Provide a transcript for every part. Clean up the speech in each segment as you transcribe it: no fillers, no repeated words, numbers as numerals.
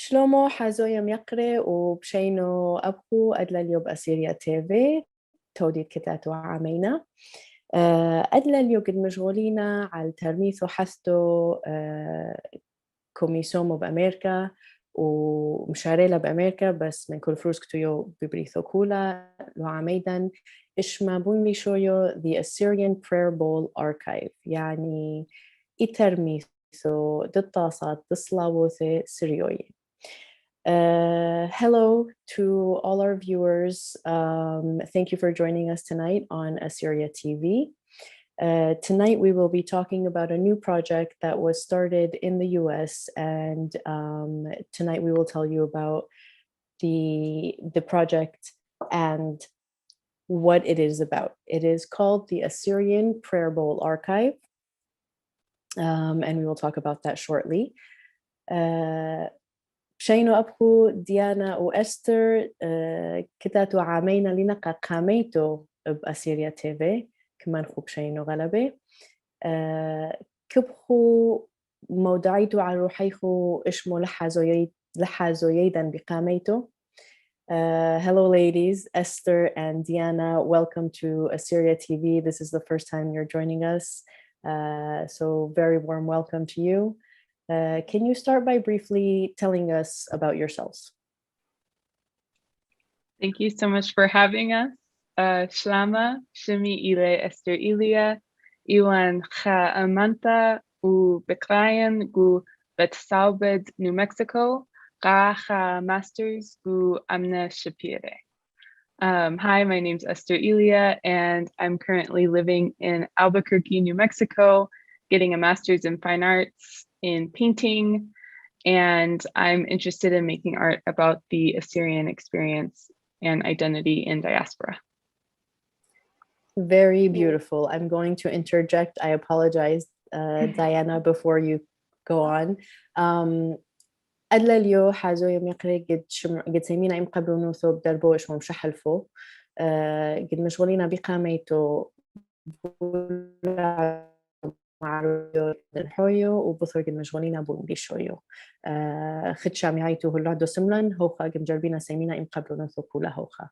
شلومو حازويم يقري وبشينو أبخو أدلى اليوب أسيريا تيفي توديت كتاتو عامينا أدلى اليوب قد مشغولينا على الترميث وحثتو كوميسومو بأمريكا ومشاريلا بأمريكا بس من كل فروس كتويو ببريثو كولا لو عميدا إشما بوني شويو The Assyrian Prayer Bowl Archive يعني إترميثو دطاسات دصلاوثي سريوي. Hello to all our viewers. Thank you for joining us tonight on Assyria TV. Tonight we will be talking about a new project that was started in the US, and tonight we will tell you about the project and what it is about. It is called the Assyrian Prayer Bowl Archive, and we will talk about that shortly. بشينو أبخو ديانا وأستر كتاتو عامينا لنقا قاميتو بأسيريا تيفي كمان خو بشينو غلبي كبخو موضعيتو على روحيخو إشمو لحازويدا بقاميتو. Hello ladies, Esther and Diana, welcome to Assyria TV. This is the first time you're joining us, so very warm welcome to you. Can you start by briefly telling us about yourselves? Thank you so much for having us. Shlama, Shimi Ile Esther Ilia, Iwan Kha Amanta, U Bekrayan, Gu Betsaubed, New Mexico, Gaha Masters, Gu Amna Shapire. Hi, my name's Esther Ilia, and I'm currently living in Albuquerque, New Mexico, getting a master's in fine arts in painting, and I'm interested in making art about the Assyrian experience and identity in diaspora. Very beautiful. I'm going to interject. I apologize, Diana, before you go on. أدلى اليو حازو يوم يقري قد سيمينا إم قبلو نوثو بدربو إشمو مشحلفو قد مشغولين بقاميتو الحويو وبثور قد مشغولين بون بيشويو خدشا ميعيتو هلعدو سملن هوخا قد مجربين سيمينا إم قبلو نوثو كولا هوخا.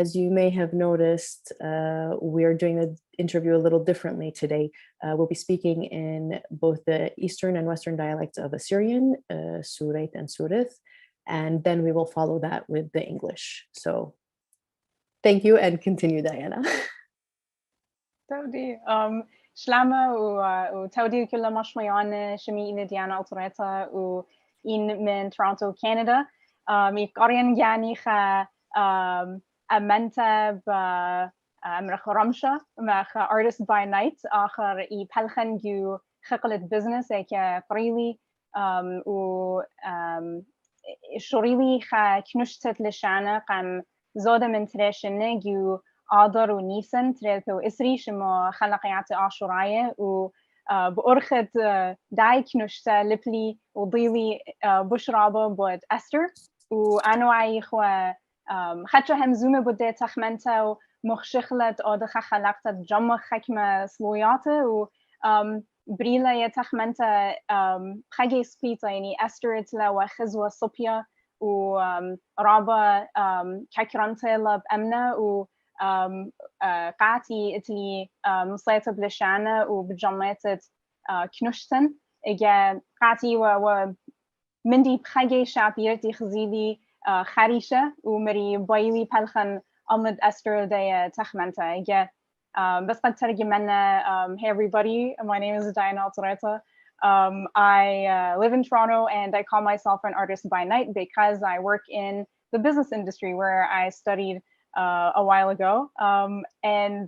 As you may have noticed, we are doing the interview a little differently today. We'll be speaking in both the Eastern and Western dialects of Assyrian, Surayt and Surit, and then we will follow that with the English. So thank you and continue, Diana. تودي شلامة وتودي كل مشميان شمي إلى ديانا أتوريتا وإن من تورونتو كندا ميقارين يعني خا أمنتا بأمريكا رمشة مخ artist by night آخر يبلخن جو خقلة business إيك قريلي و شريلي خا كنشتت لشانة قم زودة من تريشنة جو آذر ونيسان تريلتو إسري شما خلقيات عاشوراية و بأرخد داي كنشتة لبلي وضيلي بشرابة بود أستر وأنا عايخوا خدشة همزومة بده تخمنته ومخشخلة آدخ خلقت جمع حكمة سلوياته و بريلا يتخمنته خجي سبيتا يعني أسترت له وخزوة صبية و رابا كاكرانته لب أمنة و قاتي اتلي مصيته بلشانة وبجمعته كنشتن إجا قاتي و مندي بخجي شابيرتي خزيلي خريشة ومري بايلي بلخن أمد أستر دي تخمنتا إجا بس قد ترجمنا hey everybody, my name is Diana Atureta. I live in Toronto and I call myself an artist by night because I work in the business industry where I studied a while ago. And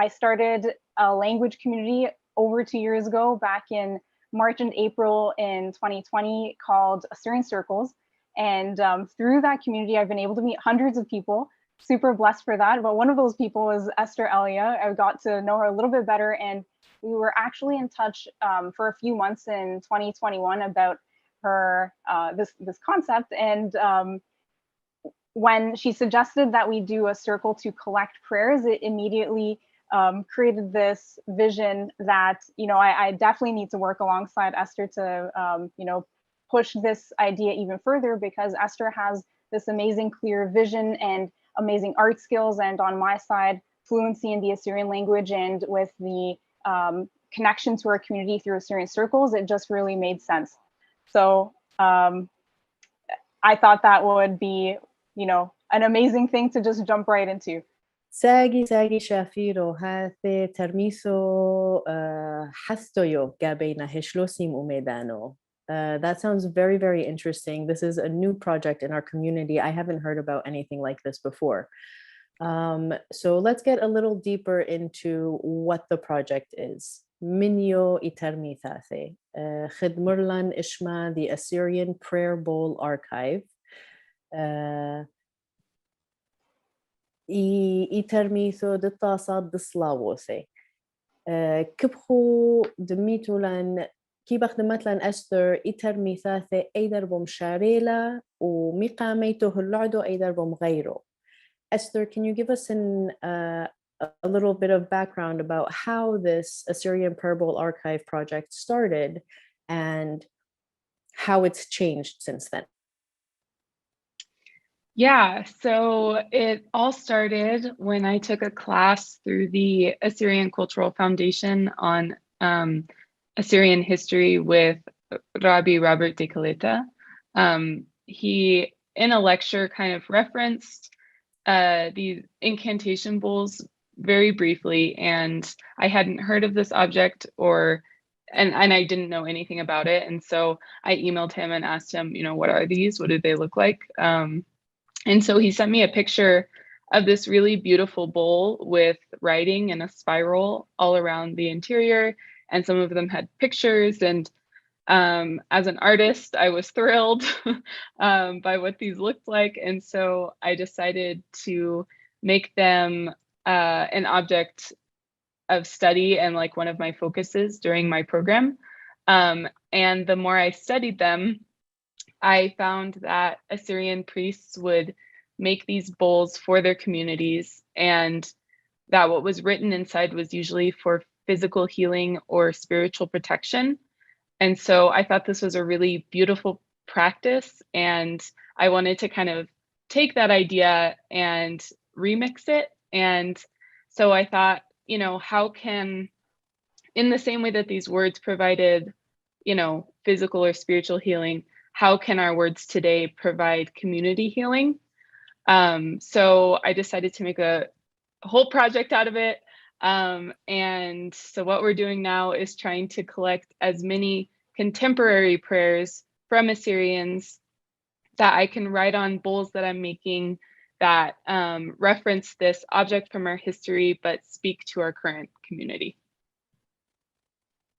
I started a language community over 2 years ago, back in March and April in 2020, called Assyrian Circles. And through that community, I've been able to meet hundreds of people. Super blessed for that. But one of those people is Esther Elia. I got to know her a little bit better, and we were actually in touch for a few months in 2021 about her this concept. And when she suggested that we do a circle to collect prayers, it immediately created this vision that, you know, I definitely need to work alongside Esther to, you know, push this idea even further, because Esther has this amazing clear vision and amazing art skills, and on my side, fluency in the Assyrian language, and with the connection to our community through Assyrian Circles, it just really made sense. So I thought that would be, you know, an amazing thing to just jump right into. ساقي شافيرو هاثي ترميسو حستويو قابينا هشلوسيم وميدانو. That sounds very, very interesting. This is a new project in our community. I haven't heard about anything like this before. So let's get a little deeper into what the project is. Minyo Itermi Thathe. Khidmurlan Ishma, the Assyrian Prayer Bowl Archive. Itermitho de Tasad de Slavose. Kibhu Demitulan كيبخ مثلا أستر إترمي ثاثة أيدر بمشاريلا ومقاميته اللعدو أيدر بمغيره. Esther, can you give us a little bit of background about how this Assyrian Prayer Bowl Archive project started and how it's changed since then? Yeah, so it all started when I took a class through the Assyrian Cultural Foundation on Assyrian history with Rabbi Robert de Caleta. He, in a lecture, kind of referenced these incantation bowls very briefly, and I hadn't heard of this object and I didn't know anything about it. And so I emailed him and asked him, you know, what are these? What do they look like? And so he sent me a picture of this really beautiful bowl with writing in a spiral all around the interior. And some of them had pictures. And as an artist, I was thrilled by what these looked like. And so I decided to make them an object of study and like one of my focuses during my program. And the more I studied them, I found that Assyrian priests would make these bowls for their communities, and that what was written inside was usually for physical healing or spiritual protection. And so I thought this was a really beautiful practice, and I wanted to kind of take that idea and remix it. And so I thought, you know, how can, in the same way that these words provided, you know, physical or spiritual healing, how can our words today provide community healing? So I decided to make a whole project out of it. And so what we're doing now is trying to collect as many contemporary prayers from Assyrians that I can write on bowls that I'm making that reference this object from our history, but speak to our current community.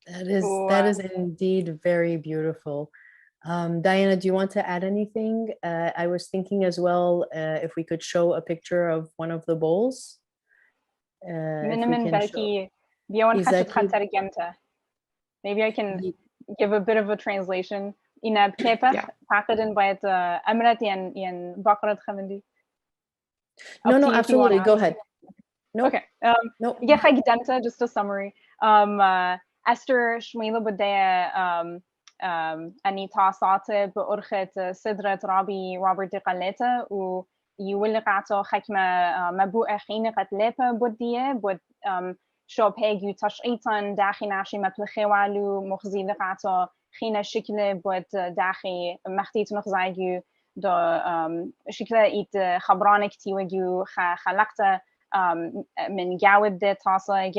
That is indeed very beautiful. Diana, do you want to add anything? I was thinking as well, if we could show a picture of one of the bowls. Maybe I can give a bit of a translation. No, absolutely. Go ahead. No. Okay. No. Just a summary. Esther Shmuela Badea أني تعصات بأرخة صدرة رابي روبرت دي قلتا ويولقعتو حكمة مبوء خينة قتلابة بودية بود شوب هيجو تشعيطان داخي ناشي مبلخي وعلو مخزي لقعتو خينة شكلة بود داخي مختيت نخزايجو دو شكلة إيت خبرانك تيوجو خلقتا من جاود دي تعصا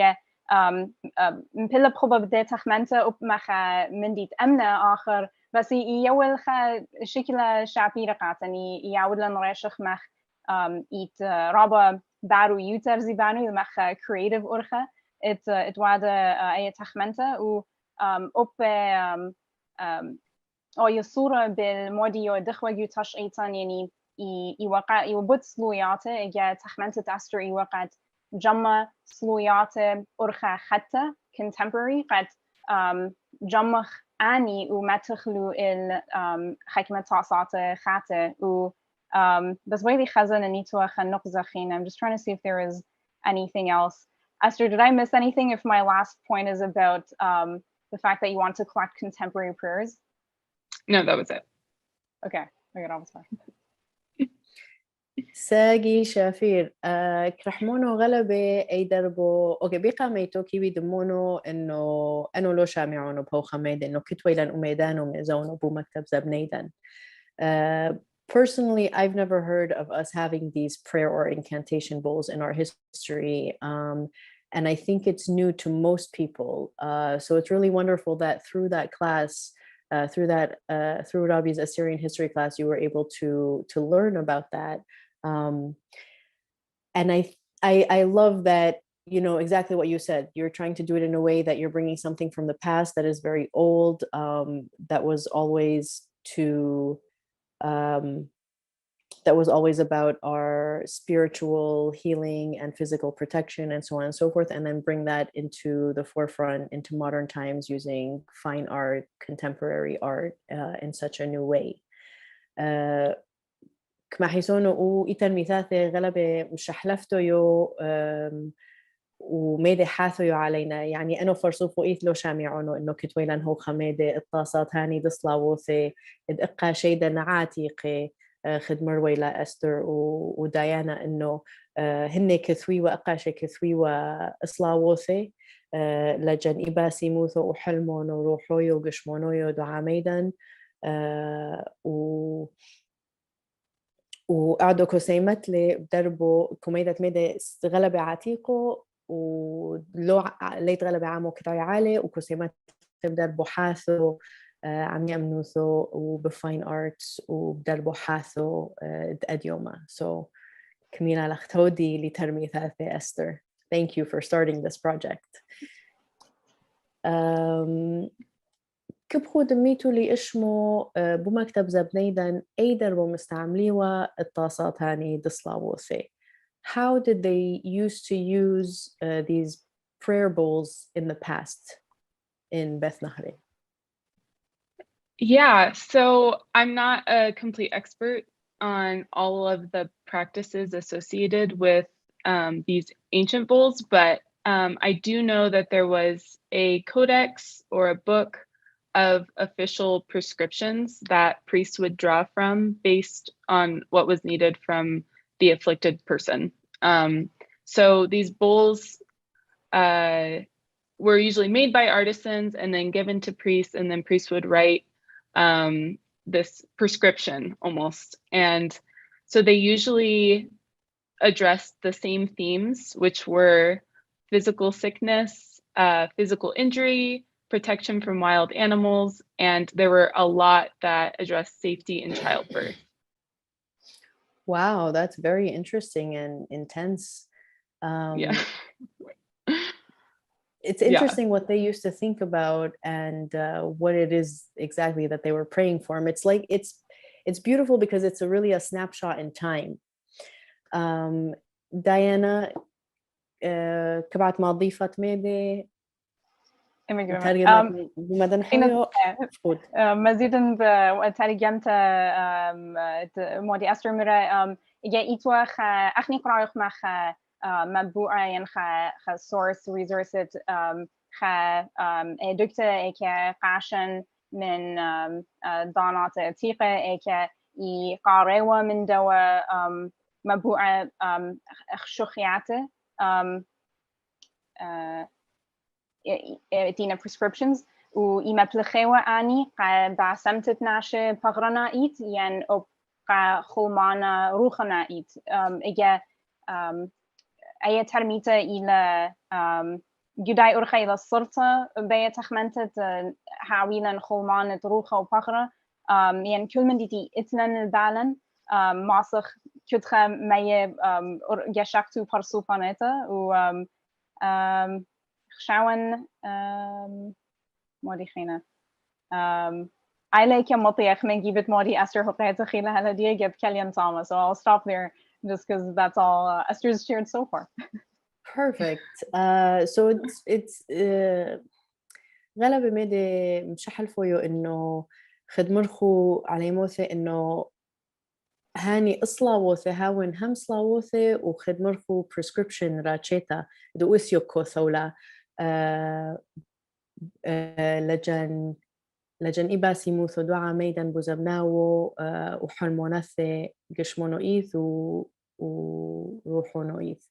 مبلا بخوبة بدي تخمنتا وبمخا من ديت أمنا آخر بس يول خا شكل شعبي رقعتني يعود لنراشخ مخ إيت رابا بارو يوتر زيبانو مخ creative أرخة إت وادا أي تخمنتا و أو يصورة بالمودي ودخوة يو تشعيطان يعني يوقع يوبد سلوياته إجا تخمنتا تأستر يوقعت جمع سلويات أرخة خطة contemporary قد جمع أني ومتخلو الحكمة تعصات خطة و بس ويلي خزن نيتوا خنقزة خين. I'm just trying to see if there is anything else. Esther, did I miss anything if my last point is about the fact that you want to collect contemporary prayers? No, that was it. Okay, I got almost fine. ساقي شافير كرحمونو غلبة أي دربو أوكي بيقا ميتو كي بيدمونو إنه لو شامعونو بهو خميد إنه كتويلان أميدانو ميزونو بو مكتب زبنيدان. Personally, I've never heard of us having these prayer or incantation bowls in our history. And I think it's new to most people. So it's really wonderful that through that class, through Rabi's Assyrian history class, you were able to learn about that. And I love that, you know, exactly what you said. You're trying to do it in a way that you're bringing something from the past that is very old, that was always about our spiritual healing and physical protection and so on and so forth, and then bring that into the forefront, into modern times, using fine art, contemporary art in such a new way. كما حيثون إيتن ميثاثي غلبة مش حلفتو يو وميدي حاثو يو علينا يعني أنو فرصوفو إيثلو شامعونو إنو كتويلان هو خميدي الطاسات هاني دصلاووثي إدقا شيدا نعاتيقي خد مرويلا أستر وديانا إنه هني كثوي وأقاشي كثوي وإصلاووثي لجن إباسي موثو وحلمون وروحوي وقشمونوي دعاميدا وقعدوا كسيمت لي بدربوا كوميدة ميدة غلبة عتيقه ولو ليت غلبة عامو كتاي عالي وكسيمت بدربوا حاثو عم يأمنوثو وبفاين آرتس وبدربوا حاثو أديوما. So كميلة لختودي لترمي ثاثة أستر. Thank you for starting this project. كبخو دميتو لي إشمو بمكتب زبنيدن أيدر بمستعمليوا الطاسات هاني دصلاووثي. How did they used to use these prayer bowls in the past in Beth Nahri? Yeah, so I'm not a complete expert on all of the practices associated with these ancient bowls, but I do know that there was a codex or a book of official prescriptions that priests would draw from based on what was needed from the afflicted person. So these bowls were usually made by artisans and then given to priests, and then priests would write this prescription almost. And so they usually addressed the same themes, which were physical sickness, physical injury, protection from wild animals, and there were a lot that addressed safety in childbirth. Wow, that's very interesting and intense. Yeah. It's interesting what they used to think about and what it is exactly that they were praying for. It's like it's beautiful because it's really a snapshot in time. Diana, كبعت ما ضيفت ميدي مزيدا بترجمت مودي أستر مرة إيتوا أخني قرأ مخ مبوعة ين خ source resources خ دكتة إك قاشن من دانات تيقة إك قارئوا من دوا مبوعة خشوخياته تينا prescriptions وإما بلخيوة أني بعسمت ناشة بغرنا إيت ين أو خلمانا روحنا إيت إجا أي ترميته إلى جداي أرخي إلى السلطة بيا تخمنت حاويلا خلمان روحه وبغرة ين كل من دي إتلن البالن ماسخ كتخ ماي جشكتو برسوفانته و خشاون مودي خينا I like مطيخ من جيبت مودي أستر حقيقة خيلة هلا دي جب كليان تاما, so I'll stop there just because that's all Esther's shared so far. Perfect. So it's غلبة ميدي مشحل فيو إنه خدمرخو على موثة إنه هاني إصلاوثة هاون هم صلاوثة وخدمرخو prescription راتشيتا دو إسيوكو ثولا لجن لجن إباسي موثو دعا ميدان بوزبناو وحلمونثي قشمونوئيث وروحونوئيث.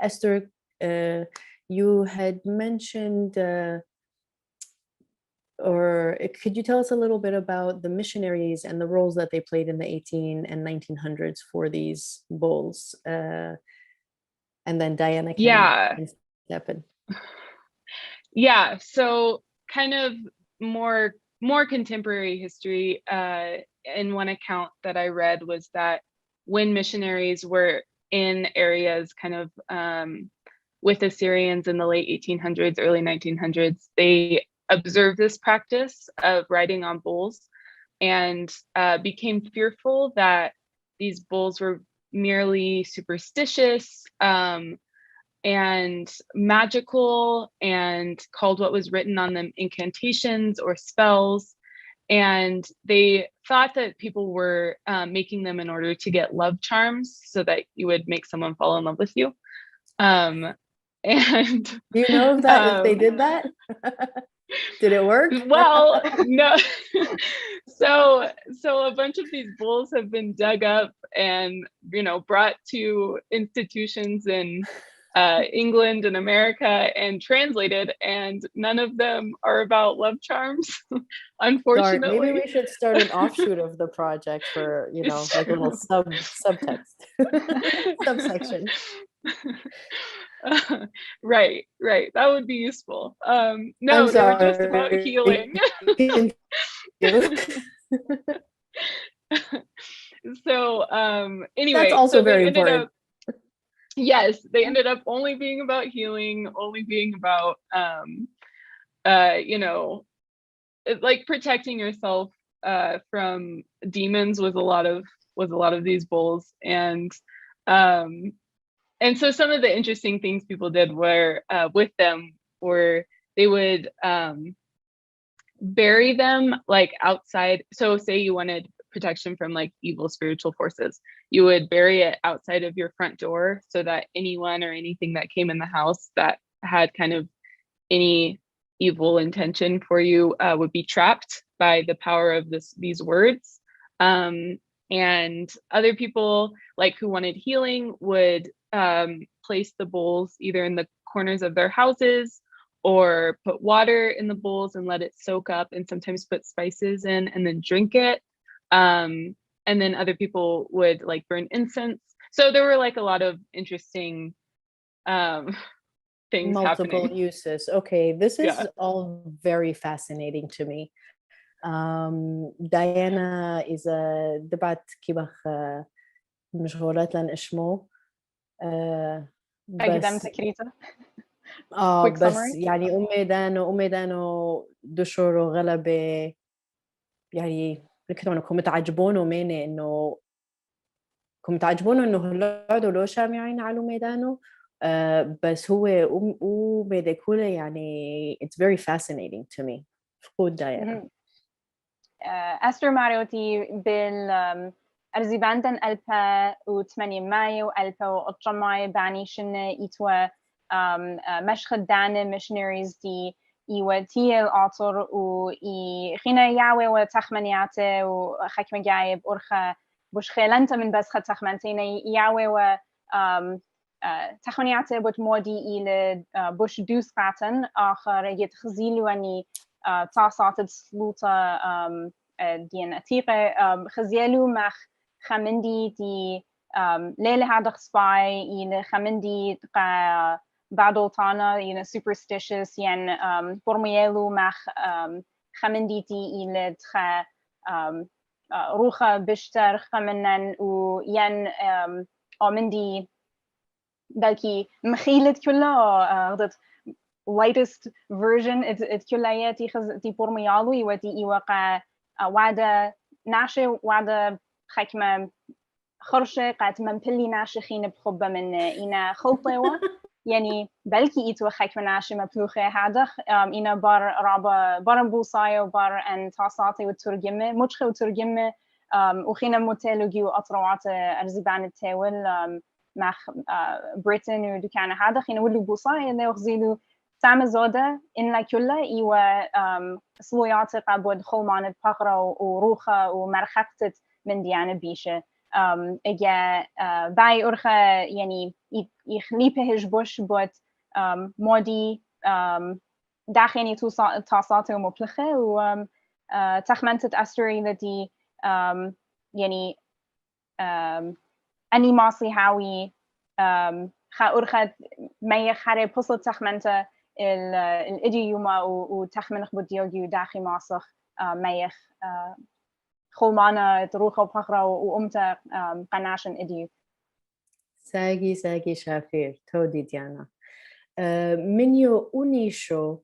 Esther, you had mentioned, or could you tell us a little bit about the missionaries and the roles that they played in the 18 and 1900s for these bowls? And then Diana can step in. Yeah, so kind of more contemporary history. In one account that I read was that when missionaries were in areas kind of with Assyrians in the late 1800s, early 1900s, they observed this practice of writing on bowls and became fearful that these bowls were merely superstitious and magical, and called what was written on them incantations or spells. And they thought that people were making them in order to get love charms so that you would make someone fall in love with you. And do you know if that if they did that? Did it work? Well, no. So a bunch of these bowls have been dug up and, you know, brought to institutions in England and America and translated, and none of them are about love charms, unfortunately. Darn, maybe we should start an offshoot of the project for, you know, like a little subtext subsection. Right, that would be useful. No, they were just about healing. So anyway, that's also so very important. Yes, they ended up only being about healing, only being about you know, like protecting yourself from demons was a lot of these bowls. And so some of the interesting things people did were with them were they would bury them like outside. So say you wanted protection from like evil spiritual forces, you would bury it outside of your front door so that anyone or anything that came in the house that had kind of any evil intention for you would be trapped by the power of these words. And other people, like who wanted healing, would place the bowls either in the corners of their houses or put water in the bowls and let it soak up, and sometimes put spices in and then drink it. And then other people would like burn incense. So there were like a lot of interesting things multiple happening. Uses. Okay, this is all very fascinating to me. Diana is a debat كيبخ مشغولات لن اشمو أقدم تكريته. بس يعني أمي دانو دشورو غلبة يعني كنتوا متعجبونو مني إنه هلعدو لو شامعين على ميدانو بس هو ميدكولة يعني it's very fascinating to me. فقود دايانا. أستر ماروتي أرزيباندن ألبا وثمانية مايو ألبا وأطرماي باني شنة إتوا مشخد دانة missionaries دي إيوة تيل آطر خينا يعوي وتخمنياته وخكمة جايب أرخا بوش خيلانتا من بس خد تخمنتين يعوي تخمنياته بوت مودي إلى بوش دوس قاتن آخر يتخزيل واني تعصات السلوطة ديان أتيقة خزيلو مخ خمندي دي ليلة هذا خصباي إلى خمندي قا بعدو طانا superstitious ين برميلو مخ خمندي دي إلى تخا روخة بشتر خمنن وين أمندي دالكي مخيلة كلها غدت latest version كلياتي تي برميالو يودي يوقع وعدا ناشة وعدا حكمة خرشة قات منبلي ناشة خين بخبة من إنا خلطة يعني بلكي إيتو حكمة ناشة مبلوخة هذا إنا بار رابا بوصايا وبار أن تعصاتي وترجمة مجخة وترجمة وخينا موتيلوجي وأطروات أرزبان التاول مع بريتن ودكان هذا خينا ولو بوصايا اللي وغزيلو سامزودة إن لكله إيوه سلويات قبود خلمان بقرة وروخة ومرخقت من ديانة بيشة إجا باي أرخة يعني يخليبه هجبوش بود مودي داخلي تصاته ومبلخة و تخمنت أستري التي يعني أني ماصي هاوي خا ما خاري بوصل تخمنت الإديوما وتخمن خبوديوجي وداخل ماسخ ما خلمانة تروخ وبخرة وأمتا قناشن إديو. ساقي شافير تودي ديانا منيو أونيشو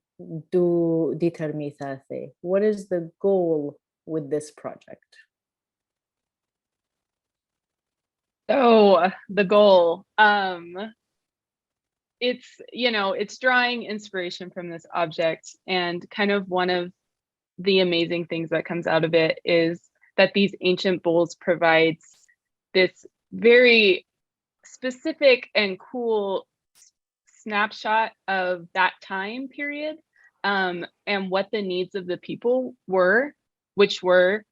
دي ترميثاثي. What is the goal with this project? Oh, the goal. It's drawing inspiration from this object, and kind of one of the amazing things that comes out of it is that these ancient bowls provides this very specific and cool snapshot of that time period, and what the needs of the people were, which were,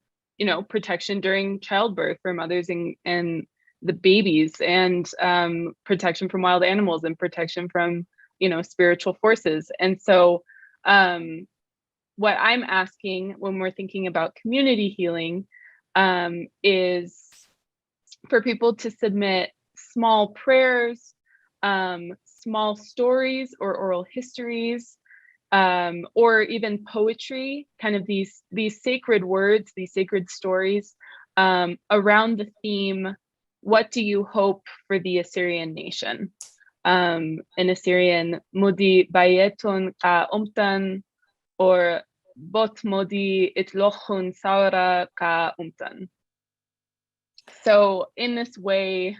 protection during childbirth for mothers and the babies, and protection from wild animals, and protection from, spiritual forces. And so what I'm asking when we're thinking about community healing is for people to submit small prayers, small stories or oral histories, or even poetry, kind of these sacred words, these sacred stories around the theme, what do you hope for the Assyrian nation? In Assyrian, Modi bayetun ka umtan, or bot modi itlochun saura ka umtan. So in this way,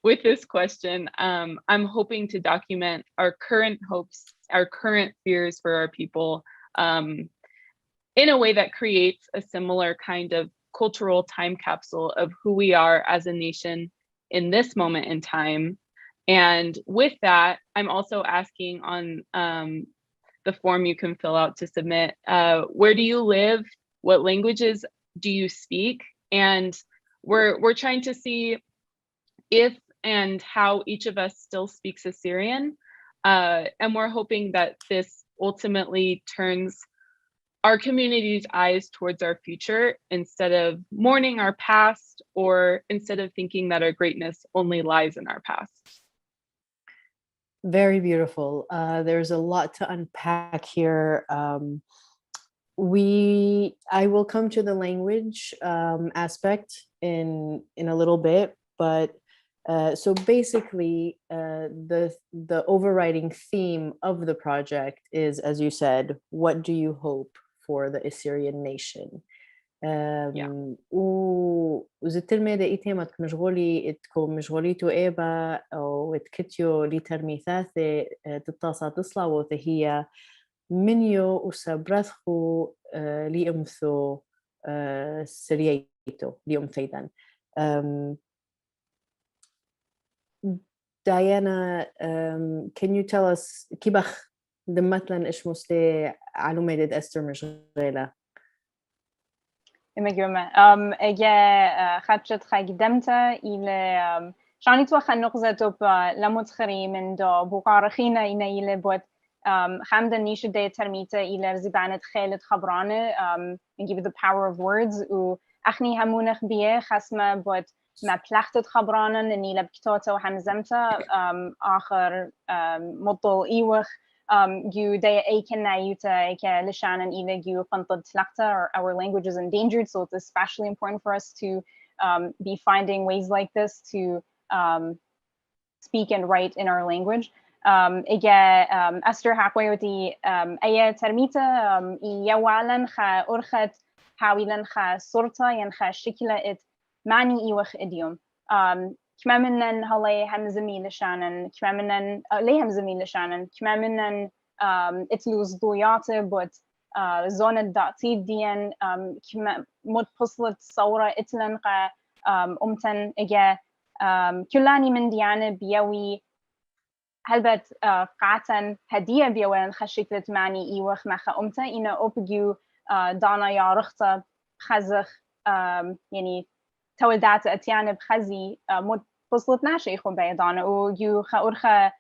with this question, I'm hoping to document our current hopes, our current fears for our people, in a way that creates a similar kind of cultural time capsule of who we are as a nation in this moment in time. And with that, I'm also asking on the form you can fill out to submit, where do you live? What languages do you speak? And we're trying to see if and how each of us still speaks Assyrian. And we're hoping that this ultimately turns our community's eyes towards our future instead of mourning our past, or instead of thinking that our greatness only lies in our past. Very beautiful. There's a lot to unpack here. I will come to the language aspect in a little bit, but so basically the overriding theme of the project is, as you said, what do you hope for the Assyrian nation? وزدت الميدا إيتيمت مشغولي إتكو مشغوليتو إيبا أو إتكتيو لترميثاثي تتصا تصلا وثهي منيو وسبرثخو ليمثو سرييتو ليمثيدان. Diana, can you tell us كيبخ دمتلن إيش مستي علومة أستر مشغولة؟ إمجرمة إجا خدشت خدمته إلى شاني توخى نقطة توب لمتخري من دو بقارخينا إلى بود خمدة نيش ده ترميته إلى زبانة خالد خبرانة and give it the power of words وأخني همونخ بيه خسمة بود ما بلختت خبرانة إني لبكتوته وحمزمته آخر مطل إيوخ you day na yuta ke lishanan ila you qantad tlaqta, our language is endangered, so it's especially important for us to be finding ways like this to speak and write in our language. Esther Hakwayoti aya termita yawalan kha urkhat hawilan kha surta yan kha shikla it mani iwach idiom. كمامنن هلاي همزمي لشانن كمامنن ليه همزمي لشانن كمامنن اتلوز ضياته بوت زون الدعتي ديان كم مد بصلت صورة اتلن قا أمتن إجا كلاني من ديانة بيوي هلبت قاعدة هدية بيوان خشكلت معني إيوخ مخا أمتا إنا أوبجيو دانا يا رخصة بخزخ يعني تولدات أتيان بخزي مد فصلت ناشي يخون بيدانا ويو خأورخة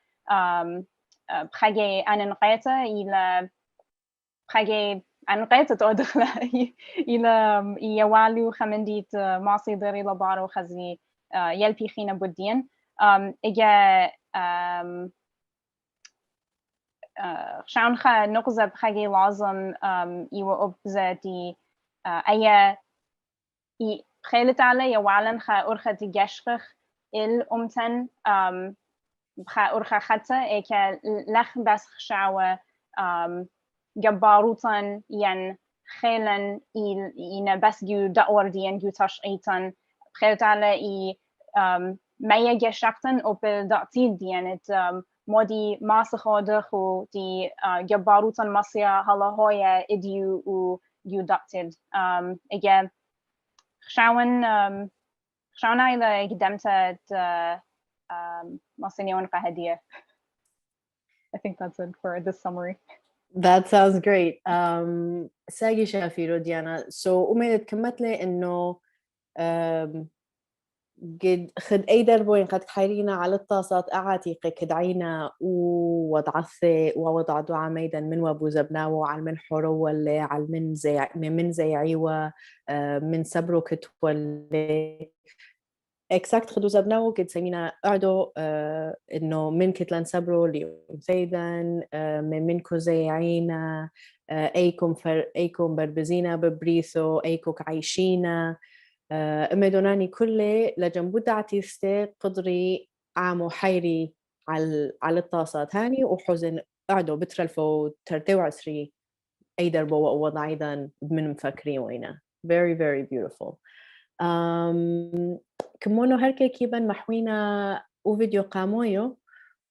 بخجي أنا نقيته إلى بخجي أنا نقيته تودخله إلى يوالو خمنديت ماسي داري لبارو خزي يلبي خينا بودين إجا شان خا نقزة بخجي لازم يو أبزتي أي خيلت على يوالن خا أرخة تجشخ الأمتن بخا أرخة خطة إيكا لخ بس خشاوة جباروتن ين خيلن إينا بس جو دأور ديان جو تش أيتن خيلت على إي ما يجشكتن أو بالدعتيد ديانت مودي ماسخودخ و دي جباروتن ماسيا هلا هويا إديو و يو دعتيد إيجا خشاون إلى قدمت ماسينيون قهدية. I think that's it for this summary. That sounds great. ساقي شافيرو ديانا. So أمينت كمت لي إنه قد خد أي دربوين قد حيرينا على الطاسات أعاتيقي كدعينا ووضعثي ووضع دعا ميدا من وابو زبناو على من حرولي على من زي عيوة من سبرو كتولي exact خدو زبناو قد سمينا قعدو إنه من كتلان سبرو ليوم سيدان منكو زي عينا أيكم بربزينا ببريثو أيكو عايشينا أمدوناني كله لجنبو دعتيستي قدري عامو حيري على الطاسات هاني وحزن قعدو بترلفو ترتيو عسري أي دربو ووضع أيضا من مفكرين وينا very very beautiful. كمونو هركي كيبان محوينا وفيديو قامويو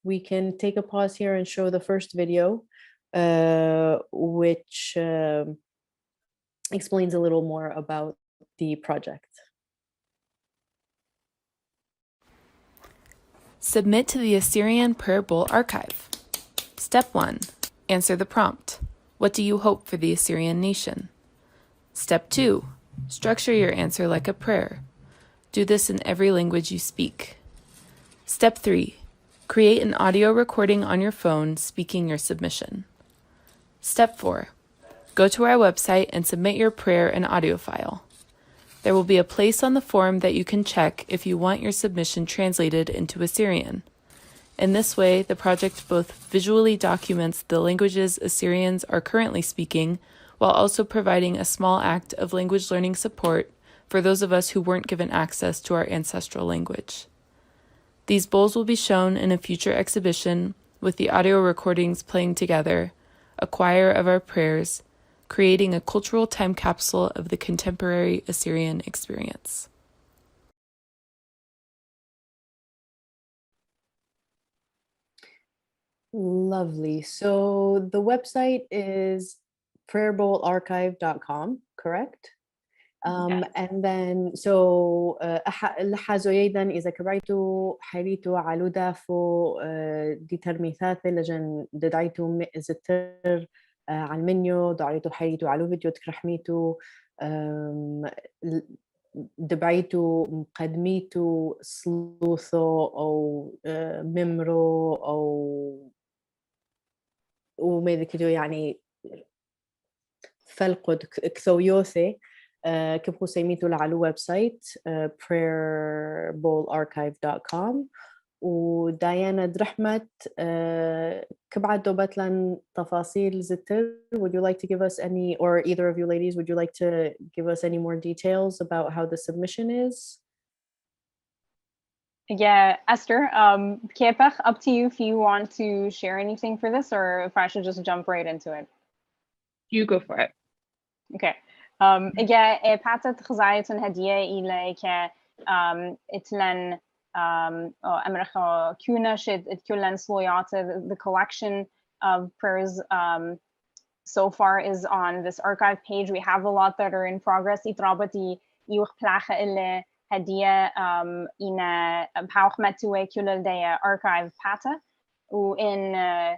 we can take a pause here and show the first video which explains a little more about the project. Submit to the Assyrian Prayer Bowl Archive. Step 1. Answer the prompt. What do you hope for the Assyrian nation? Step 2. Structure your answer like a prayer. Do this in every language you speak. Step 3. Create an audio recording on your phone speaking your submission. Step 4. Go to our website and submit your prayer and audio file. There will be a place on the form that you can check if you want your submission translated into Assyrian. In this way, the project both visually documents the languages Assyrians are currently speaking, while also providing a small act of language learning support for those of us who weren't given access to our ancestral language. These bowls will be shown in a future exhibition with the audio recordings playing together, a choir of our prayers, creating a cultural time capsule of the contemporary Assyrian experience. Lovely. So the website is prayerbowlarchive.com, correct? Yes. And then so حازويدا إذا كبريتو حريتو على دافو دي ترميثاث لجن دعيتو زتر على المنيو دعيتو حريتو على فيديو تكرحميتو دبعيتو مقدميتو صلوثو أو ممرو أو وماذا كدو يعني فلقد كثويوثي كيف سميتو على الويب سايت prayerbowlarchive.com وديانا درحمت كبعد دوبت لن تفاصيل زتر. Would you like to give us any, or either of you ladies, would you like to give us any more details about how the submission is? Yeah, Esther, Kiepech, up to you if you want to share anything for this or if I should just jump right into it. You go for it. Okay. إجا باتت خزاية هدية إلى ك إتلن أمريكا كونا شد إتكلن سلويات. The collection of prayers so far is on this archive page. We have a lot that are in progress. إترابتي يوخ بلاخة إلى هدية إن بحوخ متوى كل الدية archive باتا. وإن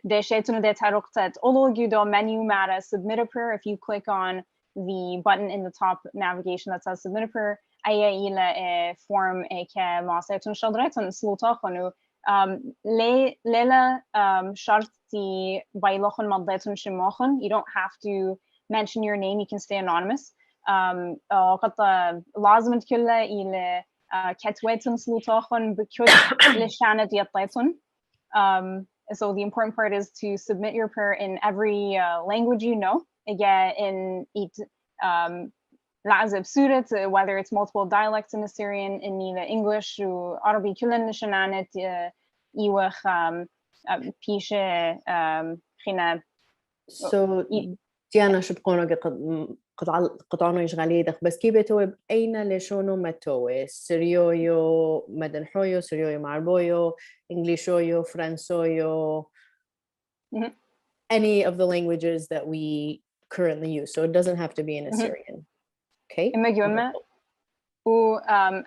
Deshetunu de taroktet ologudo menu mara submit a prayer. If you click on the button in the top navigation that says submit a prayer, aya ila form ke masetun shadretun slutachonu lela sharti bailochun madletun shimochun. You don't have to mention your name, you can stay anonymous. قد لازم كله إلى كتوتن سلطاخن بكل لشانة ديطيتن. So the important part is to submit your prayer in every language you know. Again, in Lazib Surit, whether it's multiple dialects in Assyrian, in English, or Arabi kulan lishananet iwach pishe khina. So Diana شبقونا قطعنا يشغالي دخ بس كيف توي أين لشونو متوي سريويو مدنحويو سريويو معربويو إنجليشويو فرنسويو any of the languages that we currently use, so it doesn't have to be in Assyrian. Okay.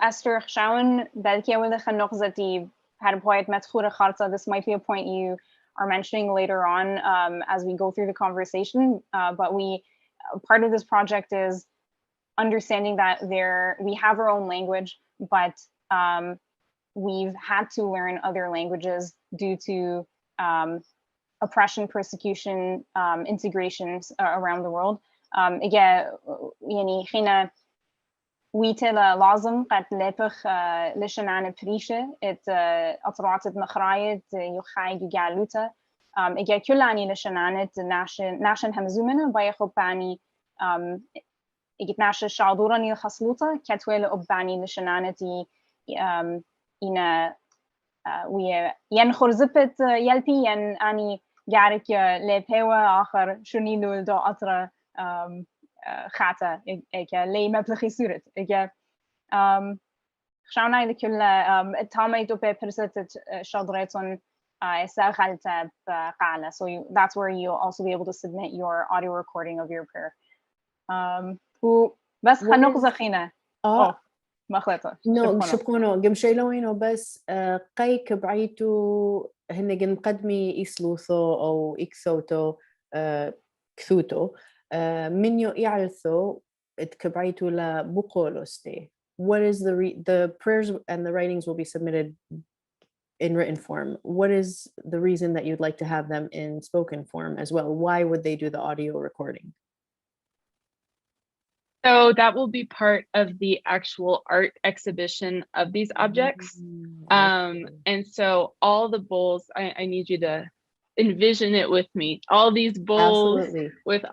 Esther Shaun belki awele khanokzati had point metkhura kharta. This might be a point you are mentioning later on as we go through the conversation, but part of this project is understanding that we have our own language, but we've had to learn other languages due to oppression, persecution, integrations around the world. Again, يعني خينا ويتلا لازم قد لبخ لشنان بريشة أطرعت مخرايت يخاي جالوتا. إجا كلاني لشنانة ناشن همزومنا بيخو باني إجت ناش شعوراني الخصلوطة كتويل أباني لشنانتي إنا ويا ينخر زبت يلبي ين أني جارك لبهوا آخر شنينو دو أطرا خاطة إجا لي مبلغي سورت إجا خشاونا لكل التامي دو ببرسة شادريتون سأخلت بقالة. So that's where you'll also be able to submit your audio recording of your prayer. بس خنوق زخينة. مخلطة. No شبكونو جمشيلوينو بس قيك بعيتو هن جن قدمي إسلوثو أو إكسوتو كثوتو منيو يعرثو اتكبعيتو لا بقولوستي. What is the prayers and the writings will be submitted in written form. What is the reason that you'd like to have them in spoken form as well? Why would they do the audio recording? So that will be part of the actual art exhibition of these objects. And so all the bowls, I need you to envision it with me. All these bowls Absolutely. With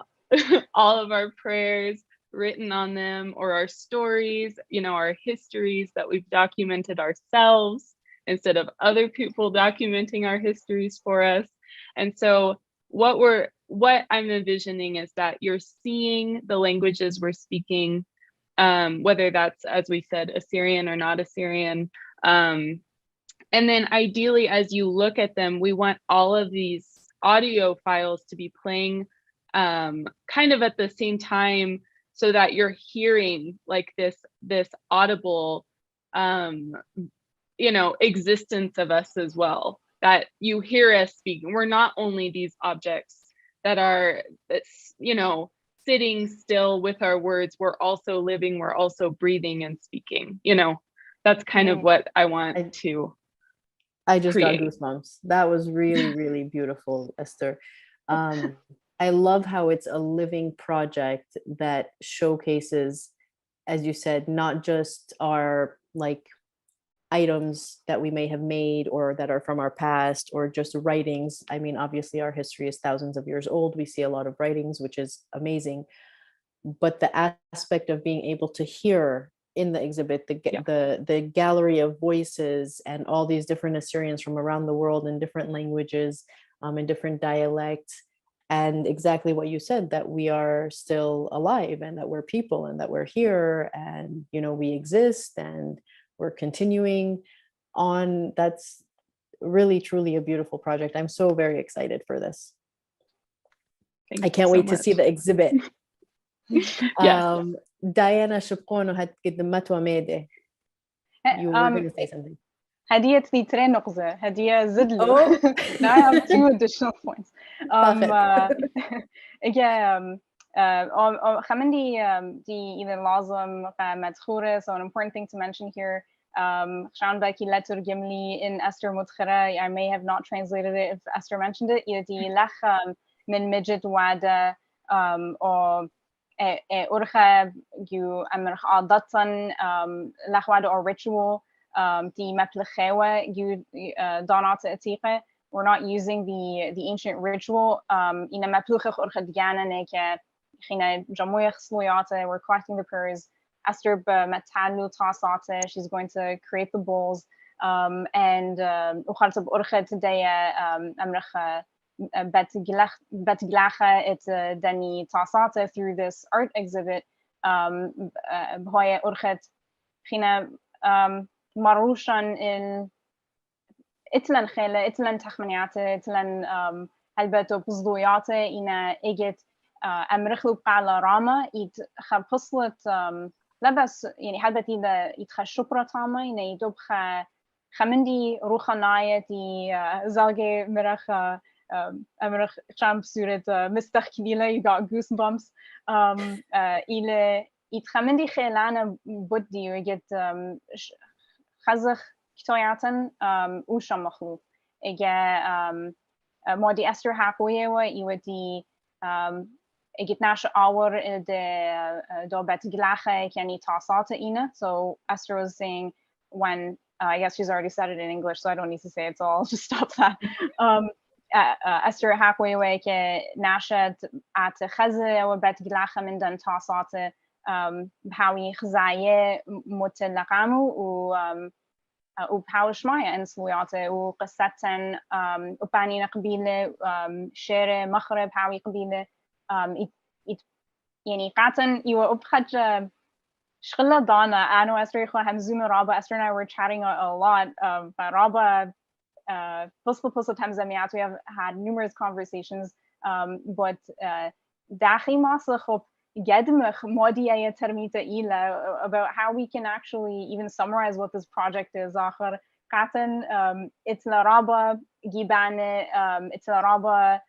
all of our prayers written on them, or our stories, our histories that we've documented ourselves instead of other people documenting our histories for us. And so what I'm envisioning is that you're seeing the languages we're speaking, whether that's, as we said, Assyrian or not Assyrian. And then ideally, as you look at them, we want all of these audio files to be playing kind of at the same time, so that you're hearing like this audible existence of us as well, that you hear us speaking. We're not only these objects that's sitting still with our words, we're also living, we're also breathing and speaking. That's kind of what I want to I just create. got goosebumps. That was really, really beautiful, Esther. I love how it's a living project that showcases, as you said, not just our items that we may have made or that are from our past, or just writings. I mean, obviously our history is thousands of years old. We see a lot of writings, which is amazing. But the aspect of being able to hear in the exhibit, the gallery of voices and all these different Assyrians from around the world in different languages, in different dialects, and exactly what you said, that we are still alive and that we're people and that we're here and, we exist and we're continuing on. That's really, truly a beautiful project. I'm so very excited for this. I can't wait to see the exhibit. Diana Shapkono had قدمت وميدة. You were going to say something. هدية لي 3 نقطة هدية زد له. Oh. Now I have 2 additional points. خمندي دي إذا لازم مدخورة. So an important thing to mention here. شان باكي لا ترجم لي in Esther مدخرة. I may have not translated it if Esther mentioned it. إذا دي لخ من مجد وعدة أو أرخى جو أمرخ عادة لخ وعدة or ritual. The Meplechewa, Donat Atiqa, we're not using the ancient ritual. Ina Mepluchach Urchadiana Neke, China Jamoyach Sloyata, we're collecting the prayers. Esther Metalu Tasate, she's going to create the bowls. And Uchaltab Urcha today, Amrach Betglacha, it's Dani Tasate through this art exhibit. Bhoya Urchet, China. Marushan in Itlan Khela, Itlan Tahmaniate, Itlan Alberto Puzdoyate, in Egit Amrichlu Pala Rama, it Hapuslet Labas, in Habati the Itchashupra Tama, in a Dubha Hamindi Ruhanaya, the Zalgai Miracha, Amrach Champ Surit, Mr. Kibila, you got goosebumps. Ile it Hamindi Khelana Buddi, you get خزخ كتاياتن وشا مخلو إجا مودي أستر حقوية ويودي إجت ناش أور دو بتجلاخة يعني تعصات إينا. So Esther was saying when I guess she's already said it in English, so I don't need to say it, so I'll just stop that. Esther حقوية كناشة at خزة وبتجلاخة من دن تعصات بحاوي خزاية متلقامو وبحاول شماية إن سلوياته وقصتن وبانينا قبيلة شيرة مخرب حاوي قبيلة يعني قاتن يو أبخج شغلة دانا أنا وأستر إخوان همزوم رابا. Esther and I were chatting a lot. رابا plus times that we have had numerous conversations. But داخل ماسة خب about how we can actually even summarize what this project is. It's la raba gibane, it's la raba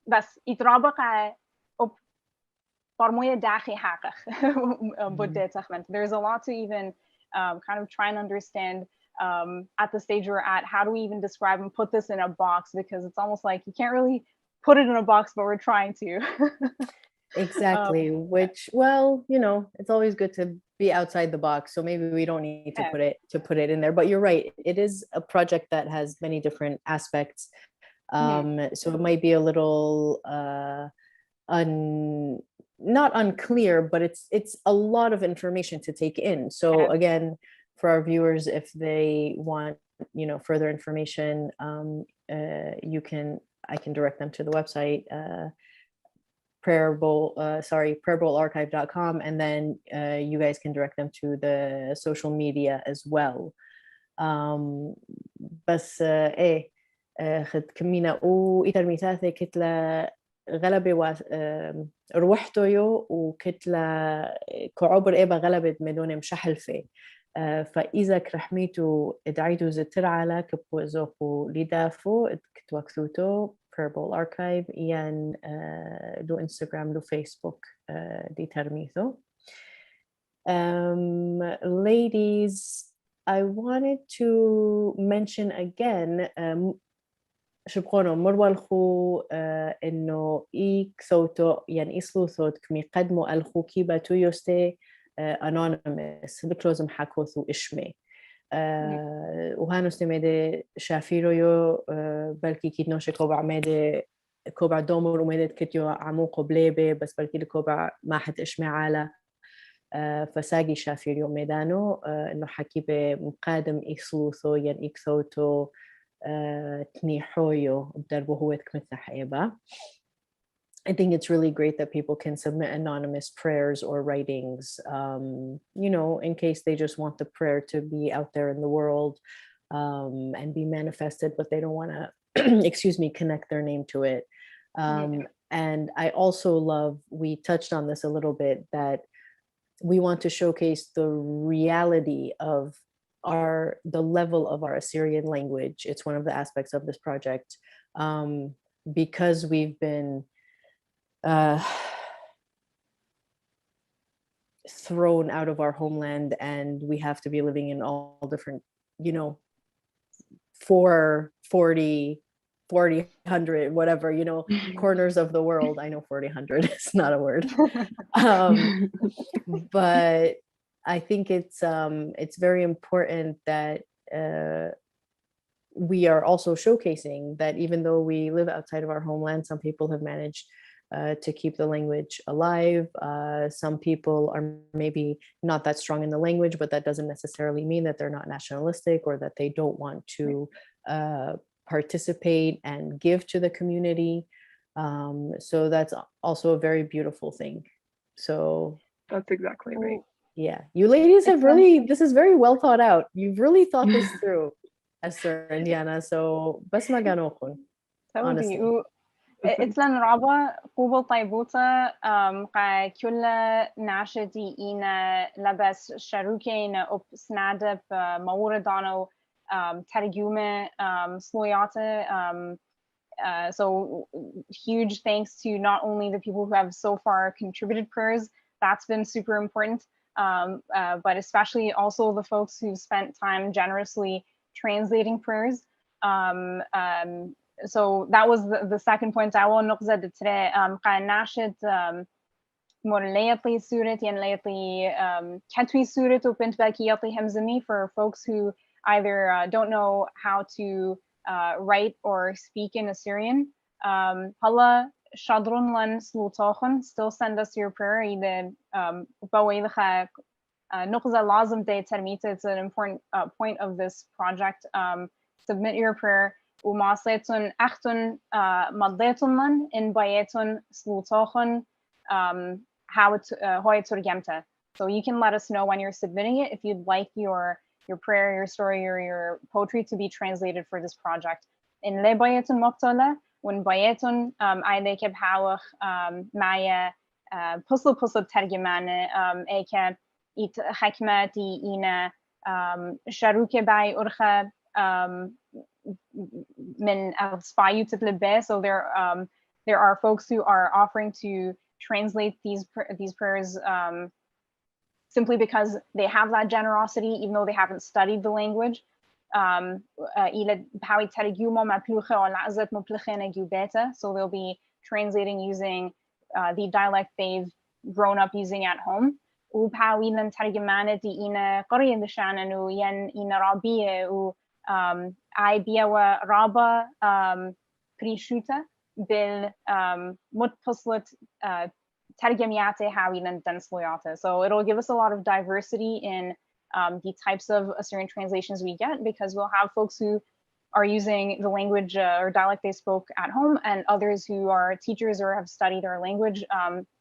بس يترابط برموية داخل حقق. There's a lot to even kind of try and understand at the stage we're at. How do we even describe and put this in a box? Because it's almost like you can't really put it in a box, but we're trying to. Exactly. Which, well, you know, it's always good to be outside the box. So maybe we don't need to put it in there. But you're right. It is a project that has many different aspects. So it might be a little not unclear, but it's a lot of information to take in. So again, for our viewers, if they want, you know, further information, I can direct them to the website, prayerbowlarchive.com, and then you guys can direct them to the social media as well. بس خد كمينا وإتر ميثاثي كتلا غلبة روحته يو وكتلا كعبر إبا غلبة مدون مشحلفة. فإذا كرحميتو ادعيتو زتر على كبو زوقو لدافو كتوكثوتو Prayer Bowl Archive ين دو انستغرام دو فيسبوك دي ترميثو. Ladies, I wanted to mention again شبقونو مروى الخو إنه كثوتو يعني إسلوثوت كمي قدمو الخو كيبا تو يوستي anonymous بكلوزم حكوثو إشمي وهانو استميدي شافيرو يو بلكي كيتنوشي كوبع ميدي كوبع دومور وميدي كتيو عموقو بليبي بس بلكي لكوبع ما حد إشمي عالة فساقي شافيرو ميدانو إنه حكي بمقادم إكسلوثو يعني إكثوتو تنيحويو بدربو هو تكمثح إيبا. I think it's really great that people can submit anonymous prayers or writings, you know, in case they just want the prayer to be out there in the world and be manifested, but they don't want to, excuse me, connect their name to it. And I also love, we touched on this a little bit, that we want to showcase the reality of the level of our Assyrian language. It's one of the aspects of this project, because we've been thrown out of our homeland, and we have to be living in all different, 40, 100, whatever, corners of the world. I know 400 is not a word. But I think it's very important that we are also showcasing that even though we live outside of our homeland, some people have managed to keep the language alive. Some people are maybe not that strong in the language, but that doesn't necessarily mean that they're not nationalistic or that they don't want to participate and give to the community. So that's also a very beautiful thing. So that's exactly right. Yeah, you ladies have this is very well thought out. You've really thought this through, Esther and Diana. So بس ما قانوكن. Honestly. إتلان رابا قوبل طيبوتا قا كل ناشدي إنا لبس شروكين أب سنادب موردانو ترجمة سلوياتا. So huge thanks to not only the people who have so far contributed prayers, that's been super important, but especially also the folks who've spent time generously translating prayers. So that was the second point. I want to say today, more lately Surit and lately Ketui Surit opened Belkiyatli Hemzami for folks who either don't know how to write or speak in Assyrian. Hala Shadrun lan Slutochan, still send us your prayer. Either Bawaylacha Nuqza Lazim de Termita, it's an important point of this project. Submit your prayer. ومعصيتن أختن مضيتن لن إن بيتن سلوطاخن هاي ترجمته. So you can let us know when you're submitting it if you'd like your prayer, your story, or your poetry to be translated for this project. In le بيتن مقتلة وإن بيتن أيديك بحاوخ معي بصل ترجمانة إيك إت حكمتي إنا شروك باي أرخى من أغسبايو تتلبه. So there are folks who are offering to translate these prayers simply because they have that generosity, even though they haven't studied the language. So they'll be translating using the dialect they've grown up using at home. وبحاول ترجمانة إنا قرية دشانة وين إنا رابية I بيوا رابا بريشوتا بالمتصلت ترجمياته حاولا تنسلياته. So it'll give us a lot of diversity in the types of Assyrian translations we get, because we'll have folks who are using the language or dialect they spoke at home, and others who are teachers or have studied our language,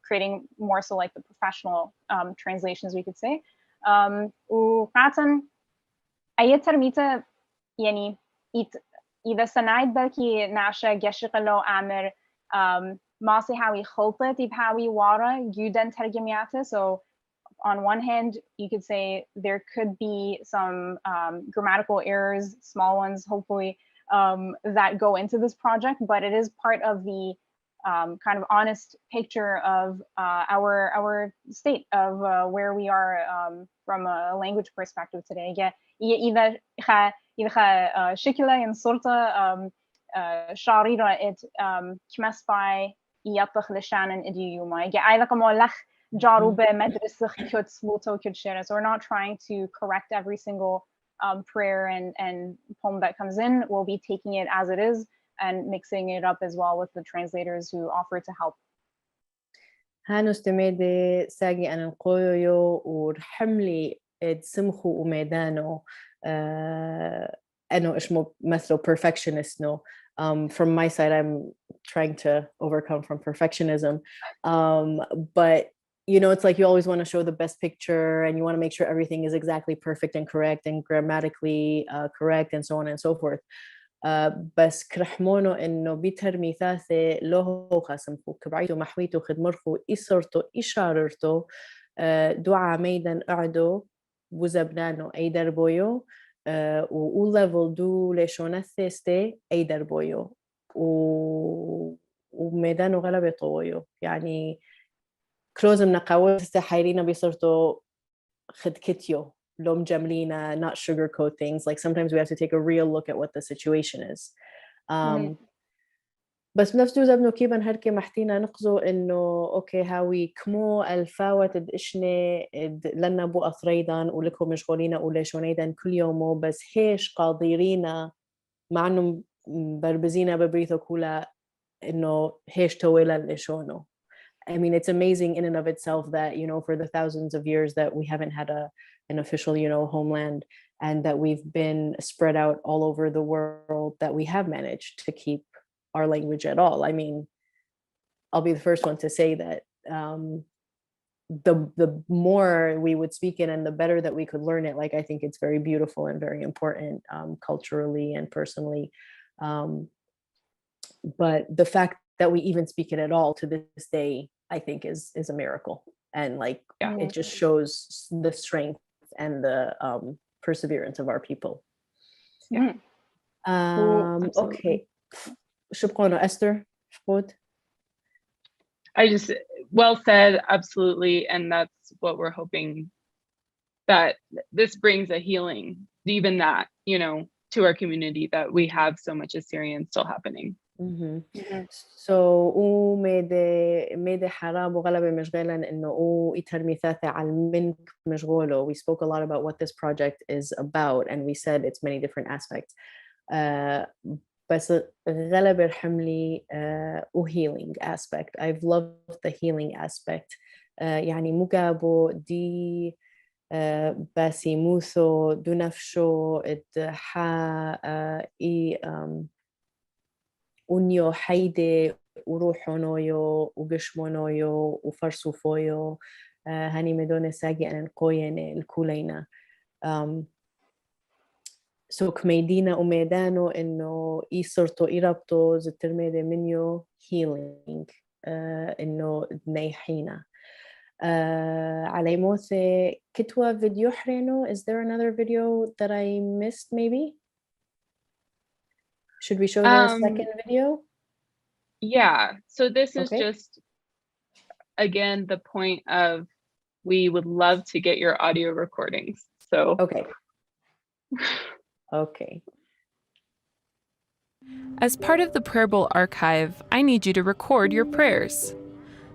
creating more so like the professional translations, we could say. وقاعدة أي ترميته يعني إذا سنعد بلكي ناشا جشقلو أمر ماسي هاوي خلطة يبهاوي وارا جودن ترجمياته. So on one hand, you could say there could be some grammatical errors, small ones, hopefully, that go into this project, but it is part of the kind of honest picture of our state of where we are from a language perspective today. إذا شكله ينصرته شاريرة it كمسباي يطخ لشان إديوما. إذا كمولخ جاروبة مدرسة كت سلوتو كت شيرة. So we're not trying to correct every single prayer and poem that comes in. We'll be taking it as it is and mixing it up as well with the translators who offer to help. هانستميدي ساقي أن القويو ورحملي تسمخو وميدانو أنو إشمو مثلو perfectionist no. From my side, I'm trying to overcome from perfectionism. But it's like you always want to show the best picture and you want to make sure everything is exactly perfect and correct and grammatically correct and so on and so forth. بس كرحمونو إنه بيترمي ثاثة له خاسمكو كبعيتو محويتو خدمرخو إسرتو إشاررتو دعا ميدان أعدو وزبنانو أيدر بويو و level دو لشونث استي أيدر بويو وميدانو غلبة طويو يعني كلوز من قوة استحيرينا بيصرتو خد كتيو لوم جملينا not sugarcoat things like sometimes we have to take a real look at what the situation is بس بنفس الوقت انه كيف نهركي محتينا نقزو انه اوكي هاوي كمو الفاوة تدشني لنا بو اثريدا ولكم مشغولين وليشونيدا كل يومو بس هيش قادرين مع انه بربزينا ببريثو كولا انه هيش تويلا ليشونو. I mean, it's amazing in and of itself that, you know, for the thousands of years that we haven't had an official, you know, homeland and that we've been spread out all over the world, that we have managed to keep our language at all. I mean, I'll be the first one to say that the more we would speak it and the better that we could learn it, like I think it's very beautiful and very important culturally and personally. But the fact that we even speak it at all to this day, I think is a miracle. And like, it just shows the strength and the perseverance of our people. Yeah. Okay. شو بقولوا Esther? I just, well said, absolutely. And that's what we're hoping, that this brings a healing, even that, you know, to our community, that we have so much Assyrian still happening. So ميدي حرام وغلبة مشغولا إنه يترميثاثة على منك مشغوله. We spoke a lot about what this project is about and we said it's many different aspects. بس غلبة حملي healing aspect. I've loved the healing aspect. يعني مقابو دي باسي موثو دو نفشو ادحا ونيو حيدي وروحونويو وقشمونويو وفرسوفويو هاني مدونة ساقي أن القوينة الكولينا سو كميدينا وميدانو إنه إيصرتو إيرابتو زترميدي منيو healing إنه نيحينا علي موثي كتوا فيديو حرينو. Is there another video that I missed maybe? Should we show the second video? Yeah, so this is Okay. just, again, the point of, we would love to get your audio recordings. So Okay. Okay. As part of the Prayer Bowl Archive, I need you to record your prayers.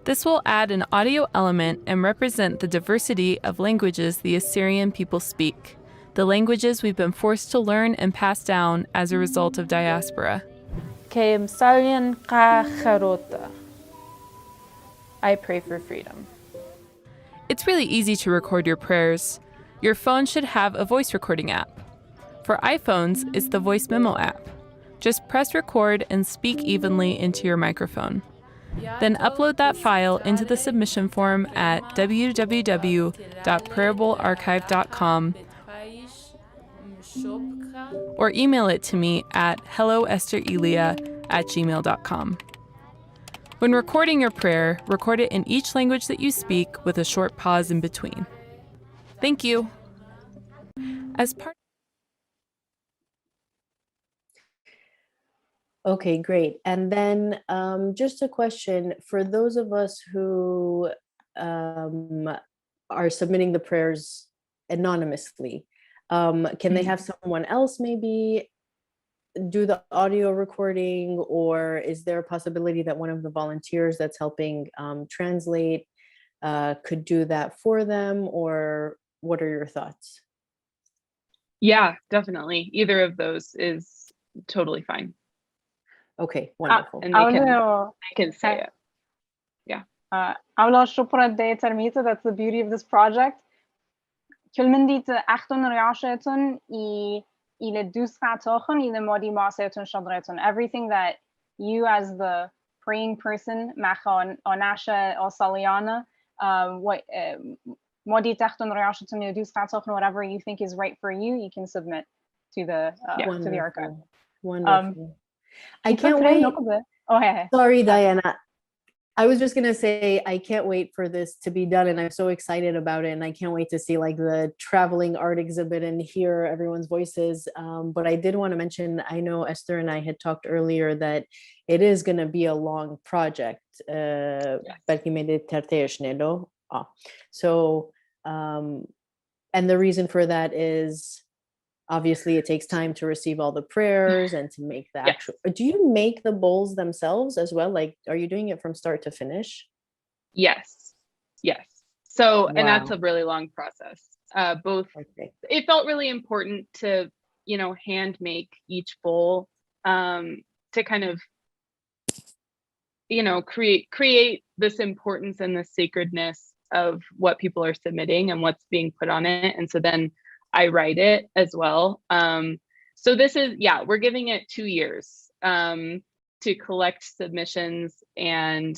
This will add an audio element and represent the diversity of languages the Assyrian people speak, the languages we've been forced to learn and pass down as a result of diaspora. I pray for freedom. It's really easy to record your prayers. Your phone should have a voice recording app. For iPhones, it's the Voice Memo app. Just press record and speak evenly into your microphone. Then upload that file into the submission form at www.prayerbowlarchive.com or email it to me at helloesterelia@gmail.com. When recording your prayer, record it in each language that you speak with a short pause in between. Thank you. As part Okay, great. And then just a question for those of us who are submitting the prayers anonymously. Can they have someone else maybe do the audio recording, or is there a possibility that one of the volunteers that's helping translate could do that for them, or what are your thoughts? Yeah, definitely. Either of those is totally fine. Okay, wonderful. And they can say it. Yeah. أولا شكرا دي ترميتا. That's the beauty of this project. كل من ديت أختن رياشتن إلى دوسقاتوخن إلى مودي ماسيتن شدرتن. Everything that you as the praying person مخان أناشا أو صليانا مودي تختن رياشتن إلى دوسقاتوخن, whatever you think is right for you, you can submit to the archive. Wonderful. I can't wait. Oh, hey. Sorry, Diana. I was just gonna say, I can't wait for this to be done, and I'm so excited about it, and I can't wait to see like the traveling art exhibit and hear everyone's voices. But I did want to mention, I know Esther and I had talked earlier that it is gonna be a long project. So, and the reason for that is obviously it takes time to receive all the prayers and to make the actual, do you make the bowls themselves as well? Like, are you doing it from start to finish? Yes. So, and that's a really long process. It felt really important to, hand make each bowl, to kind of, create this importance and the sacredness of what people are submitting and what's being put on it. And so then I write it as well. So this is, we're giving it 2 years to collect submissions and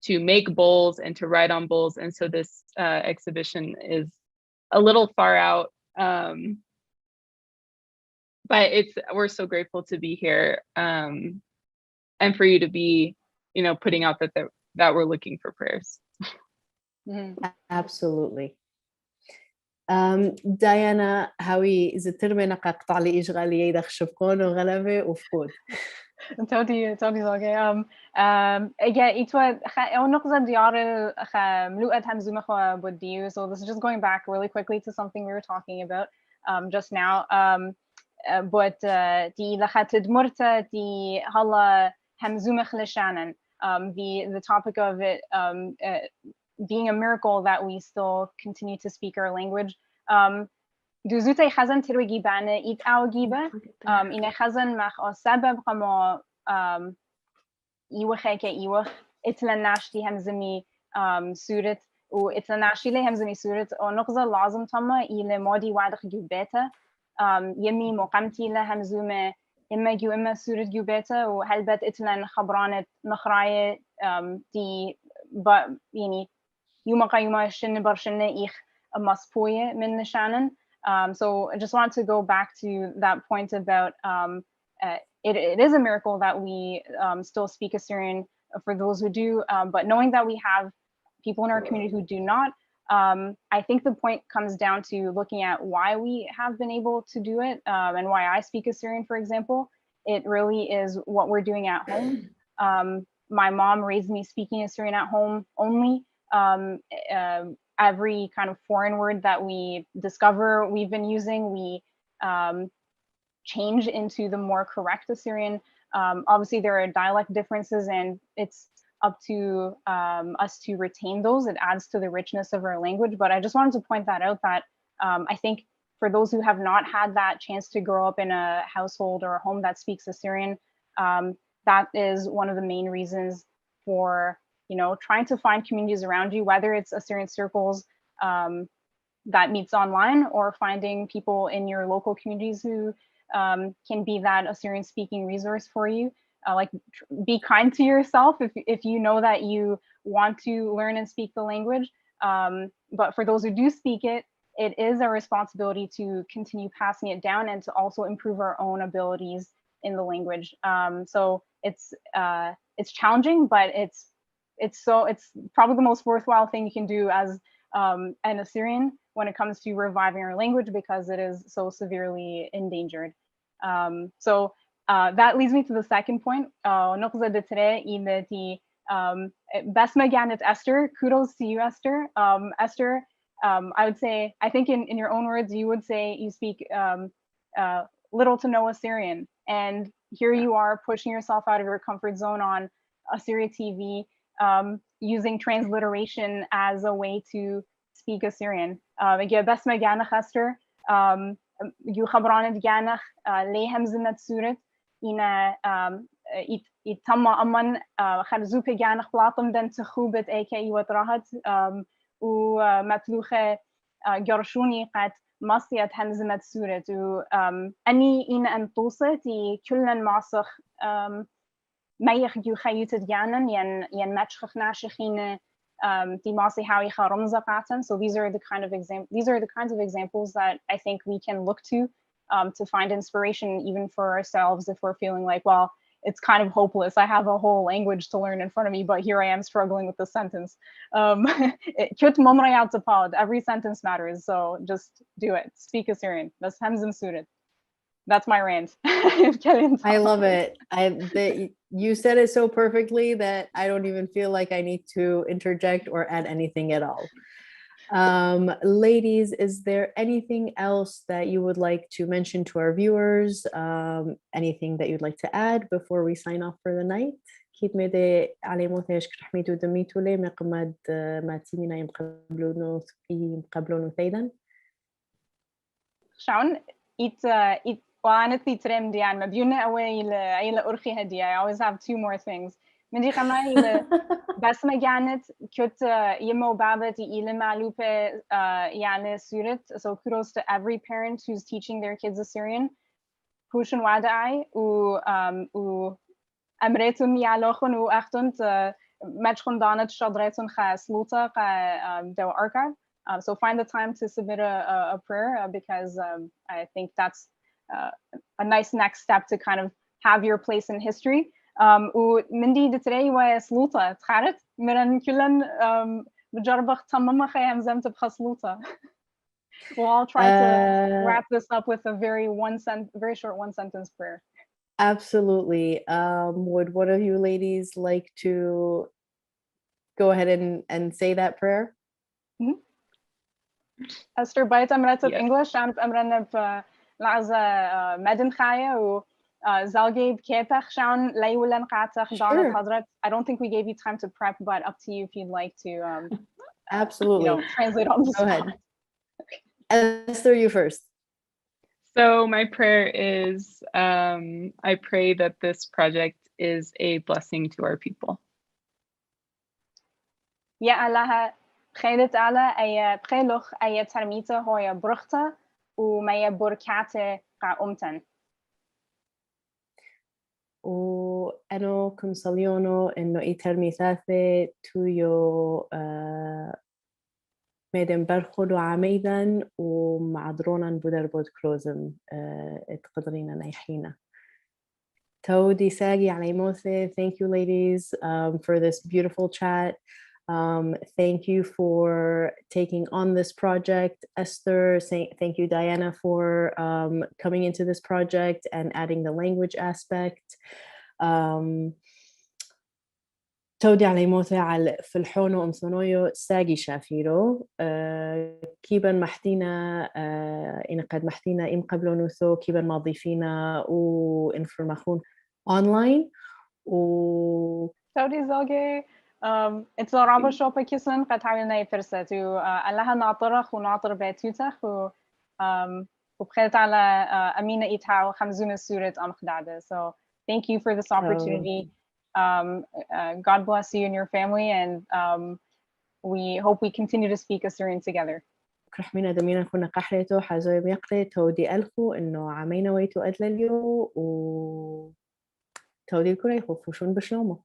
to make bowls and to write on bowls. And so this exhibition is a little far out, but we're so grateful to be here, and for you to be, putting out that we're looking for prayers. Absolutely. Diana, هاوي إذا ترمينا قطع لي إشغالي يدخ شبكون وغلبة وفقود. تودي زاگه. again, itwa نقطة ديار ملوءة همزومة خو بديو. So this is just going back really quickly to something we were talking about just now. But دي لخت مرتا دي هلا همزومة خلشانن. The topic of it being a miracle that we still continue to speak our language. دوزوتي خزن ترويجي بانه إيت أوجيبه. إنه خزن مخ سبب خما إيوخه كإيوخ إتلا ناشتي همزمي سورت وإتلا ناشتي له همزمي سورت أو نقطة لازم تما إلى مادي وادخ جوبته يمي مقامتي له همزومه إما جو إما سورت جوبته وهلبت إتلا خبرانة نخراية دي يعني يوم شن برشنة إيخ مسبوية من نشانن. So I just want to go back to that point about it is a miracle that we still speak Assyrian for those who do, but knowing that we have people in our community who do not, I think the point comes down to looking at why we have been able to do it and why I speak Assyrian, for example. It really is what we're doing at home. My mom raised me speaking Assyrian at home only. Every kind of foreign word that we discover we've been using, we change into the more correct Assyrian. Obviously, there are dialect differences, and it's up to us to retain those. It adds to the richness of our language. But I just wanted to point that out that I think for those who have not had that chance to grow up in a household or a home that speaks Assyrian, that is one of the main reasons for trying to find communities around you, whether it's Assyrian Circles that meets online or finding people in your local communities who can be that Assyrian speaking resource for you. Like, be kind to yourself if you know that you want to learn and speak the language. But for those who do speak it, it is our responsibility to continue passing it down and to also improve our own abilities in the language. So it's challenging, but it's probably the most worthwhile thing you can do as an Assyrian when it comes to reviving our language, because it is so severely endangered. So that leads me to the second point. Esther, kudos to you, Esther. Esther, I would say, I think in your own words, you would say you speak little to no Assyrian. And here you are pushing yourself out of your comfort zone on Assyria TV, using transliteration as a way to speak Assyrian. بس ما جانخ أستر يو خبرانة جانخ ليهم زمت سورت إنا يتم أمن خرزوب جانخ بلاطم دن تخوبت أيكي وتراهت ومتلوخة جرشوني قد مصيت همزمت سورت وأني إن أنطوصتي كلن معصخ ميخ جو خيوت جانن ين متشخ ناشخين دي ماسي هاوي خارمزة قاتن. So these are the kinds of examples that I think we can look to find inspiration even for ourselves if we're feeling like, well, it's kind of hopeless. I have a whole language to learn in front of me, but here I am struggling with the sentence. Every sentence matters, so just do it. Speak Assyrian. That's Hamzin Surit. That's my rant. I love it. You said it so perfectly that I don't even feel like I need to interject or add anything at all. Ladies, is there anything else that you would like to mention to our viewers? Anything that you'd like to add before we sign off for the night? كيف مدى علامات كرحميتو دميتو لي مقمد ما تيمينا يمقبلونو ثيدا؟ شعون it وأنا ترم دي عن مبيونة أوي إلى أرخي هدية. I always have two more things. من دي قمنا إلى بس ما كانت كنت يمو بابتي إلى معلوبة يعني Surit. So kudos to every parent who's teaching their kids Assyrian. كوشن وادعي و أمريتهم يعلقون وأختنت ماتشون دانت شادريتون خاسلوتا دو archive. So find the time to submit a prayer because I think that's a nice next step to kind of have your place in history. ومندي دتري وسلوطة تخارت مرن كلن بجربخ تمام خيام زمت بخسلوطة. We'll all try to wrap this up with a very short one sentence prayer. Absolutely. Would one of you ladies like to go ahead and say that prayer? Mm-hmm. Esther Bait Amrata English and Amrana Laza Medin Khaya or Zalgai Kepach Shan Layulan Katach Donna Hadrat. I don't think we gave you time to prep, but up to you if you'd like to absolutely translate on the spot. Go ahead. Esther, you first. So my prayer is I pray that this project is a blessing to our people. Ya Allah خيرت على أي بخلوخ أي ترميته هو برخته وما بركاته قامتن. وأنا كم صليونو إنه إترميثاثة تويو ميدن برخلو عميدا ومعذرونا بدربود كروزم اتقدرين نيحينا. تودي ساقي على موثة. Thank you ladies for this beautiful chat. Thank you for taking on this project. Esther, thank you Diana for coming into this project and adding the language aspect. تودي على موثة على فلحونو أمثنويو ساقي شافيرو كيبا محتينا إن قد محتينا إم قبلو نوثو كيبا ماضيفينا وإنفرماخون online تودي زوجي it's a rubber shop كيسن قد حاولنا يفرسات الله ناطرخ وناطر بيتوتخ وبخيت على أمينة إيتها وخمزون Surit أمخدادة. So thank you for this opportunity. God bless you and your family, and we hope we continue to speak Assyrian together. كرحمينا دمينا كنا قحريتو حازوي ميقري تودي ألفو إنه عمينا ويتو أدلليو و تودي الكري خوفوشون بشلومو.